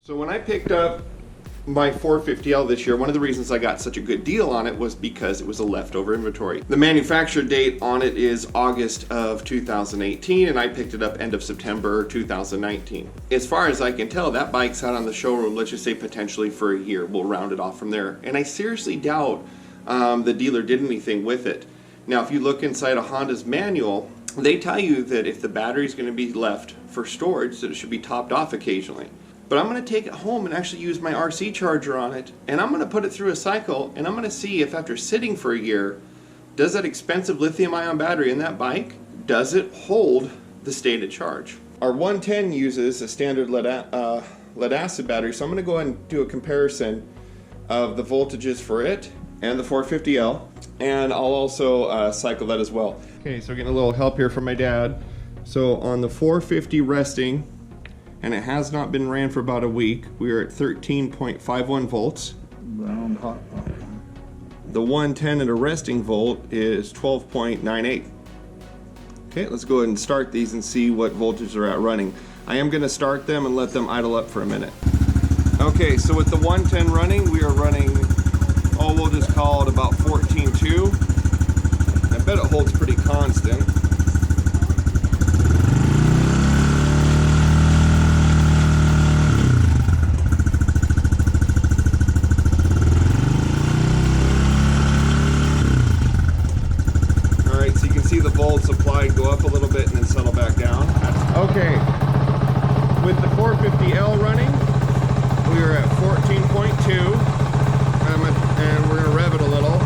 So when I picked up my 450L this year, one of the reasons I got such a good deal on it was because it was a leftover inventory. The manufacture date on it is August of 2018, and I picked it up end of September 2019. As far as I can tell, that bike's out on the showroom, let's just say potentially for a year. We'll round it off from there. And I seriously doubt the dealer did anything with it. Now, if you look inside a Honda's manual, they tell you that if the battery is going to be left for storage, that it should be topped off occasionally. But I'm going to take it home and actually use my RC charger on it, and I'm going to put it through a cycle, and I'm going to see if after sitting for a year, does that expensive lithium-ion battery in that bike, does it hold the stated charge? Our 110 uses a standard lead acid battery, so I'm going to go ahead and do a comparison of the voltages for it and the 450L, and I'll also cycle that as well. Okay, so we're getting a little help here from my dad. So on the 450 resting, and it has not been ran for about a week, we are at 13.51 volts. Round hot. The 110 at a resting volt is 12.98. Okay, let's go ahead and start these and see what voltage they're at running. I am going to start them and let them idle up for a minute. Okay, so with the 110 running, we are running, we'll just call it about 14.2. I bet it holds pretty constant. See the volts applied go up a little bit and then settle back down. Okay, with the 450L running, we are at 14.2, and we're going to rev it a little.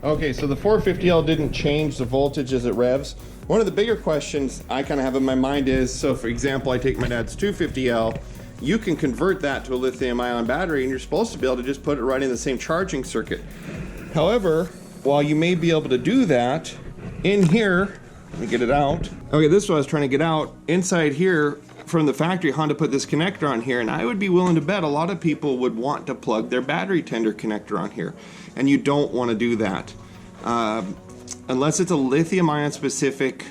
Okay, so the 450L didn't change the voltage as it revs. One of the bigger questions I kind of have in my mind is, so for example, I take my dad's 250L, you can convert that to a lithium-ion battery and you're supposed to be able to just put it right in the same charging circuit. However, while you may be able to do that, in here, let me get it out. Okay, this is what I was trying to get out. Inside here, from the factory, Honda put this connector on here, and I would be willing to bet a lot of people would want to plug their battery tender connector on here, and you don't want to do that. Unless it's a lithium-ion specific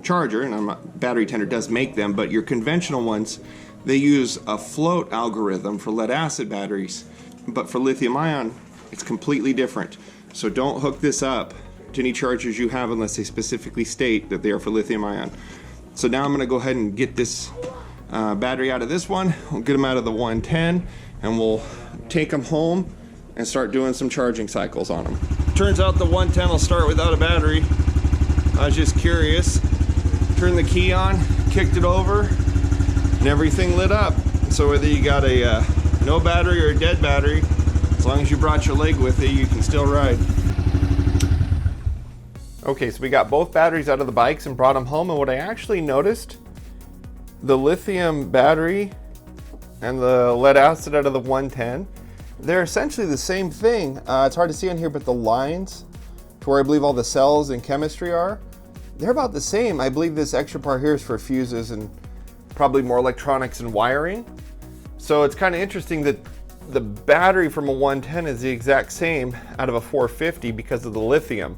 charger, and battery tender does make them, but your conventional ones, they use a float algorithm for lead acid batteries, but for lithium-ion, it's completely different. So don't hook this up to any chargers you have unless they specifically state that they are for lithium-ion. So now I'm going to go ahead and get this battery out of this one, we'll get them out of the 110, and we'll take them home and start doing some charging cycles on them. Turns out the 110 will start without a battery. I was just curious. Turned the key on, kicked it over, and everything lit up. So whether you got a no battery or a dead battery, as long as you brought your leg with you, you can still ride. Okay, so we got both batteries out of the bikes and brought them home, and what I actually noticed, the lithium battery and the lead acid out of the 110, they're essentially the same thing. It's hard to see on here, but the lines to where I believe all the cells and chemistry are, they're about the same. I believe this extra part here is for fuses and probably more electronics and wiring. So it's kind of interesting that the battery from a 110 is the exact same out of a 450 because of the lithium.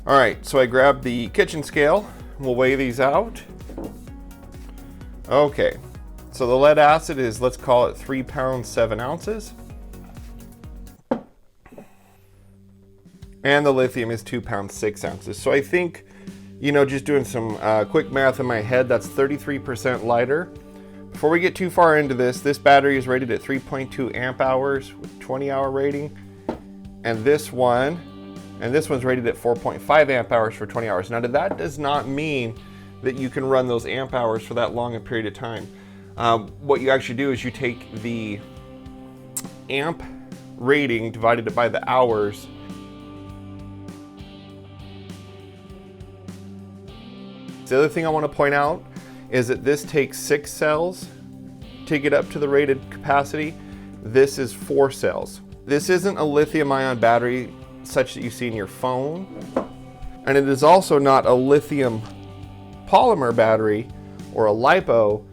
All right, so I grabbed the kitchen scale. We'll weigh these out. Okay, so the lead acid is, let's call it 3 pounds, 7 ounces. And the lithium is 2 pounds, 6 ounces. So I think, you know, just doing some quick math in my head, that's 33% lighter. Before we get too far into this, this battery is rated at 3.2 amp hours with 20-hour rating. And this one's rated at 4.5 amp hours for 20 hours. Now, that does not mean that you can run those amp hours for that long a period of time. What you actually do is you take the amp rating, divided it by the hours. The other thing I want to point out is that this takes 6 cells to get up to the rated capacity. This is 4 cells. This isn't a lithium-ion battery such that you see in your phone, and it is also not a lithium polymer battery or a LiPo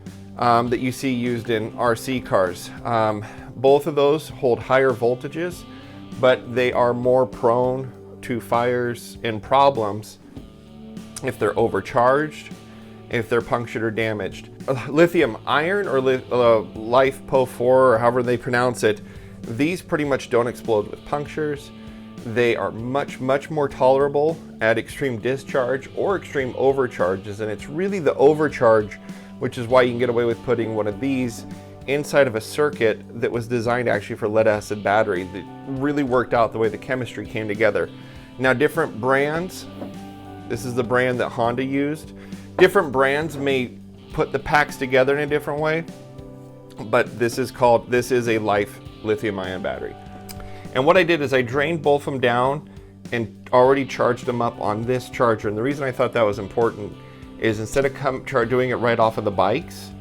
that you see used in RC cars. Both of those hold higher voltages, but they are more prone to fires and problems if they're overcharged, if they're punctured or damaged. Lithium iron or LiFePO4 or however they pronounce it, these pretty much don't explode with punctures. They are much more tolerable at extreme discharge or extreme overcharges, and it's really the overcharge, which is why you can get away with putting one of these inside of a circuit that was designed actually for lead acid battery. That really worked out the way the chemistry came together. Now different brands, this is the brand that Honda used. Different brands may put the packs together in a different way, but this is a Life lithium ion battery. And what I did is I drained both of them down and already charged them up on this charger. And the reason I thought that was important is instead of doing it right off of the bikes,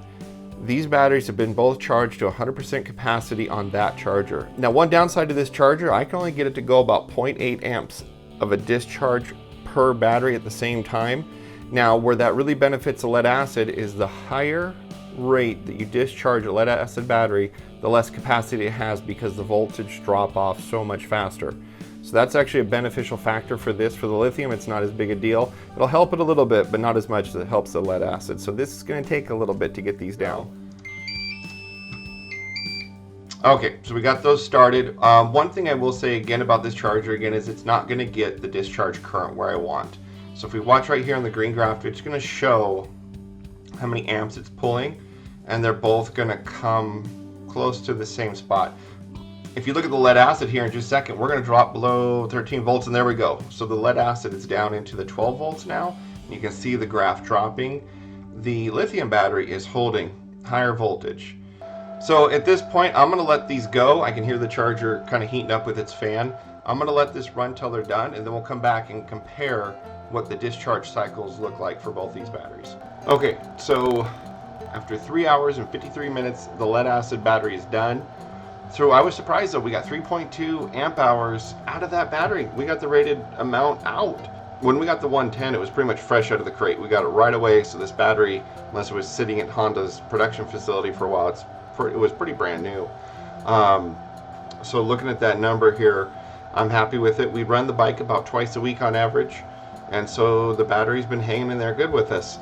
these batteries have been both charged to 100% capacity on that charger. Now one downside to this charger, I can only get it to go about 0.8 amps of a discharge per battery at the same time. Now where that really benefits a lead acid is the higher rate that you discharge a lead acid battery, the less capacity it has because the voltage drop off so much faster. So that's actually a beneficial factor for this. For the lithium, it's not as big a deal. It'll help it a little bit, but not as much as it helps the lead acid. So this is going to take a little bit to get these down. Okay, so we got those started. One thing I will say again about this charger again is it's not going to get the discharge current where I want. So if we watch right here on the green graph, it's going to show how many amps it's pulling, and they're both going to come close to the same spot. If you look at the lead acid here in just a second, we're going to drop below 13 volts, and there we go. So the lead acid is down into the 12 volts now. You can see the graph dropping. The lithium battery is holding higher voltage. So at this point, I'm going to let these go. I can hear the charger kind of heating up with its fan. I'm going to let this run till they're done, and then we'll come back and compare what the discharge cycles look like for both these batteries. Okay, so after 3 hours and 53 minutes, the lead acid battery is done. So I was surprised though, we got 3.2 amp hours out of that battery. We got the rated amount out. When we got the 110, it was pretty much fresh out of the crate. We got it right away, so this battery, unless it was sitting at Honda's production facility for a while, it was pretty brand new. So looking at that number here, I'm happy with it. We run the bike about twice a week on average, and so the battery's been hanging in there good with us.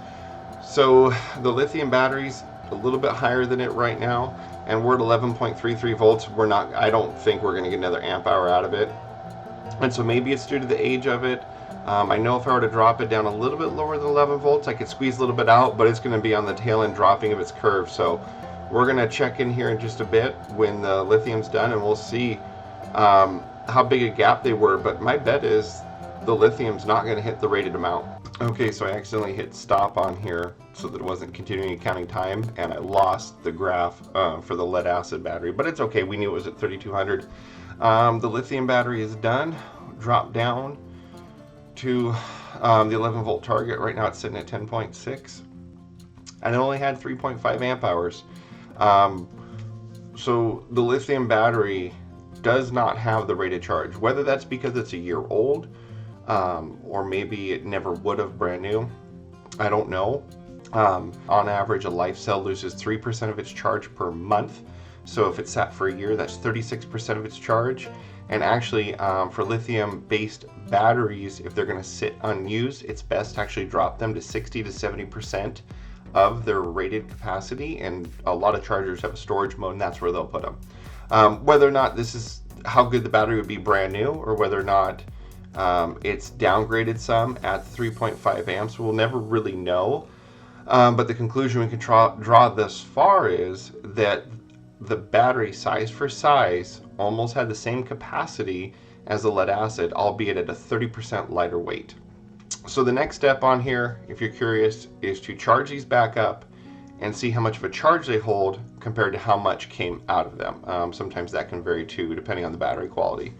So the lithium battery's a little bit higher than it right now, and we're at 11.33 volts. I don't think we're going to get another amp hour out of it, and so maybe it's due to the age of it. I know if I were to drop it down a little bit lower than 11 volts, I could squeeze a little bit out, but it's going to be on the tail end dropping of its curve. So we're going to check in here in just a bit when the lithium's done, and we'll see how big a gap they were. But my bet is the lithium's not going to hit the rated amount. Okay, so I accidentally hit stop on here so that it wasn't continuing counting time, and I lost the graph for the lead acid battery, but it's okay. We knew it was at 3200. The lithium battery is done, dropped down to the 11 volt target. Right now it's sitting at 10.6, and it only had 3.5 amp hours. So the lithium battery does not have the rated charge, whether that's because it's a year old, or maybe it never would have brand new. I don't know. On average, a LiFeCell loses 3% of its charge per month. So if it's sat for a year, that's 36% of its charge. And actually, for lithium-based batteries, if they're going to sit unused, it's best to actually drop them to 60 to 70% of their rated capacity. And a lot of chargers have a storage mode, and that's where they'll put them. Whether or not this is how good the battery would be brand new, or whether or not it's downgraded some at 3.5 amps, we'll never really know. But the conclusion we can draw thus far is that the battery, size for size, almost had the same capacity as the lead acid, albeit at a 30% lighter weight. So the next step on here, if you're curious, is to charge these back up and see how much of a charge they hold compared to how much came out of them. Sometimes that can vary too, depending on the battery quality.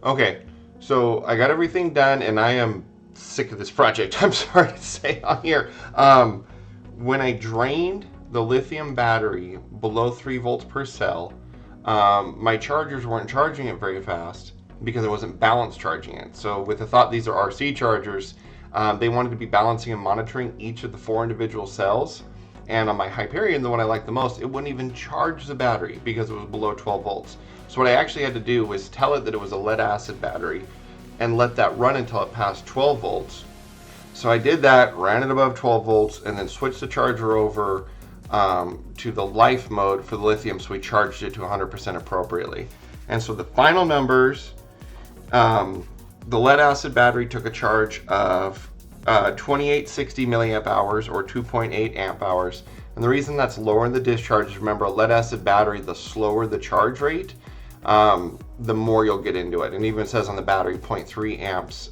Okay, so I got everything done, and I am sick of this project, I'm sorry to say on here. When I drained the lithium battery below 3 volts per cell, my chargers weren't charging it very fast because I wasn't balance charging it. So with the thought these are RC chargers, they wanted to be balancing and monitoring each of the 4 individual cells. And on my Hyperion, the one I like the most, it wouldn't even charge the battery because it was below 12 volts. So what I actually had to do was tell it that it was a lead acid battery and let that run until it passed 12 volts. So I did that, ran it above 12 volts, and then switched the charger over to the life mode for the lithium, so we charged it to 100% appropriately. And so the final numbers, the lead acid battery took a charge of 2860 milliamp hours or 2.8 amp hours. And the reason that's lower in the discharge is, remember, a lead acid battery, the slower the charge rate, the more you'll get into it. And even it says on the battery 0.3 amps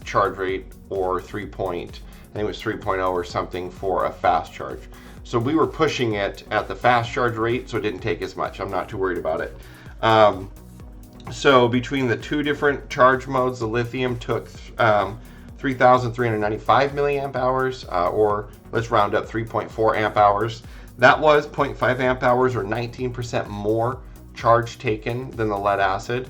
charge rate, or I think it was 3.0 or something for a fast charge. So we were pushing it at the fast charge rate, so it didn't take as much. I'm not too worried about it. So between the two different charge modes, the lithium took 3,395 milliamp hours, or let's round up 3.4 amp hours. That was 0.5 amp hours or 19% more charge taken than the lead acid.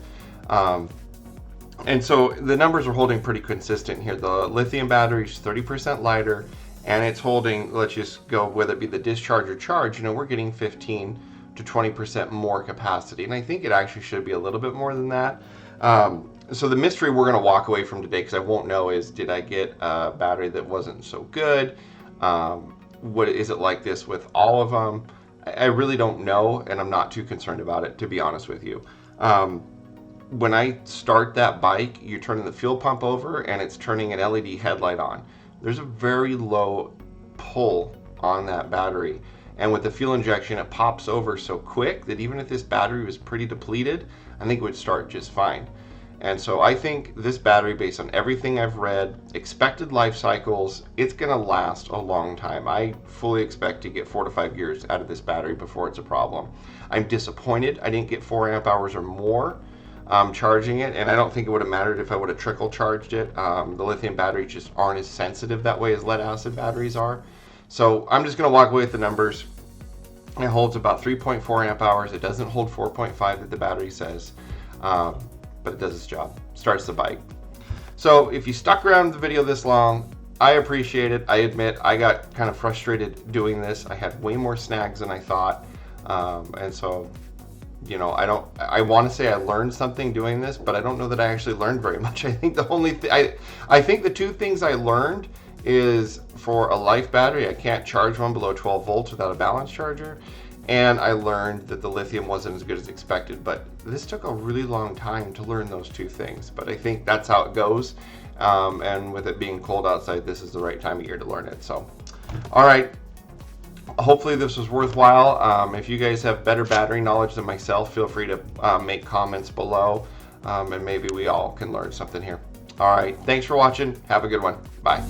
And so the numbers are holding pretty consistent here. The lithium battery is 30% lighter, and it's holding, let's just go, whether it be the discharge or charge, we're getting 15 to 20% more capacity. And I think it actually should be a little bit more than that. So the mystery we're going to walk away from today, because I won't know, is did I get a battery that wasn't so good? What is it like this with all of them? I really don't know, and I'm not too concerned about it, to be honest with you. When I start that bike, you're turning the fuel pump over and it's turning an LED headlight on. There's a very low pull on that battery. And with the fuel injection, it pops over so quick that even if this battery was pretty depleted, I think it would start just fine. And so I think this battery, based on everything I've read, expected life cycles, it's going to last a long time. I fully expect to get 4 to 5 years out of this battery before it's a problem. I'm disappointed I didn't get 4 amp hours or more charging it, and I don't think it would have mattered if I would have trickle charged it. The lithium batteries just aren't as sensitive that way as lead acid batteries are. So I'm just going to walk away with the numbers. It holds about 3.4 amp hours. It doesn't hold 4.5 that the battery says, but it does its job. Starts the bike. So if you stuck around the video this long, I appreciate it. I admit I got kind of frustrated doing this. I had way more snags than I thought, and so I want to say I learned something doing this, but I don't know that I actually learned very much. I think I think the two things I learned is, for a life battery, I can't charge one below 12 volts without a balance charger. And I learned that the lithium wasn't as good as expected, but this took a really long time to learn those two things. But I think that's how it goes. And with it being cold outside, this is the right time of year to learn it. So, all right. Hopefully this was worthwhile. If you guys have better battery knowledge than myself, feel free to make comments below, and maybe we all can learn something here. All right. Thanks for watching. Have a good one. Bye.